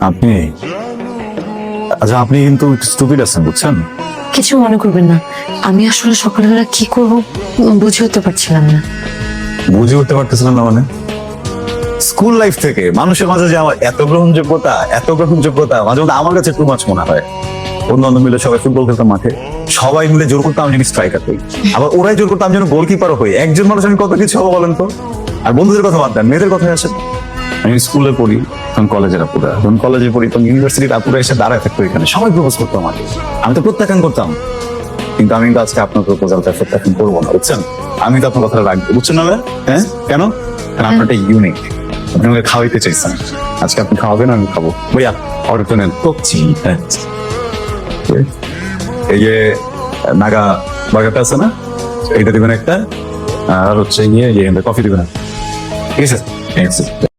আপনি আচ্ছা, আপনি কিন্তু স্টুপিড আছেন, বুঝছেন? কিছু মনে করবেন না, আমি আসলে সকালবেলা কি করব বুঝে উঠতে পারছিলাম না। বুঝে উঠতে পারতেছিলাম না মানে? স্কুল লাইফ থেকে মানুষের মাঝে যে আমার এত গ্রহণযোগ্যতা মাঝে মধ্যে আমার কাছে টু মাছ মনে হয়। বন্ধু বান্ধব মিলে সবাই ফুটবল খেলতাম মাঠে, সবাই মিলে জোর করতাম আমি স্ট্রাইকার হই, আবার ওরাই জোর করতাম যেন গোলকিপারও হই। একজন মানুষ আমি কত কিছু হবো বলেন তো? আর বন্ধুদের কথা বাদ দেন, মেয়েদের কথায় আসেন। আমি স্কুলে পড়ি তখন কলেজের আপুরা, যখন কলেজে পড়ি তখন ইউনিভার্সিটির আপুরা এসে দাঁড়ায় থাকতো এখানে, সবাই প্রপোজ করতো আমাকে। আমি তো প্রত্যাখ্যান করতাম, কিন্তু আমি কিন্তু আজকে আপনার প্রপোজালটা প্রত্যাখ্যান করবো না, বুঝছেন? আমি তো আপনার কথাটা রাখবো, বুঝছেন না? হ্যাঁ, কেন? কারণ আপনারটা ইউনিক, আপনি আমাকে খাওয়াইতে চাইছেন। আজকে আপনি খাওয়াবেন, আমি খাবো। ভাইয়া অর্ডার নেন তো। হ্যাঁ, এই যে নাগা বার্গারটা আছে না, এইটা দিবেন একটা, আর হচ্ছে গিয়ে কফি দিবেন। ঠিক আছে, ঠিক আছে।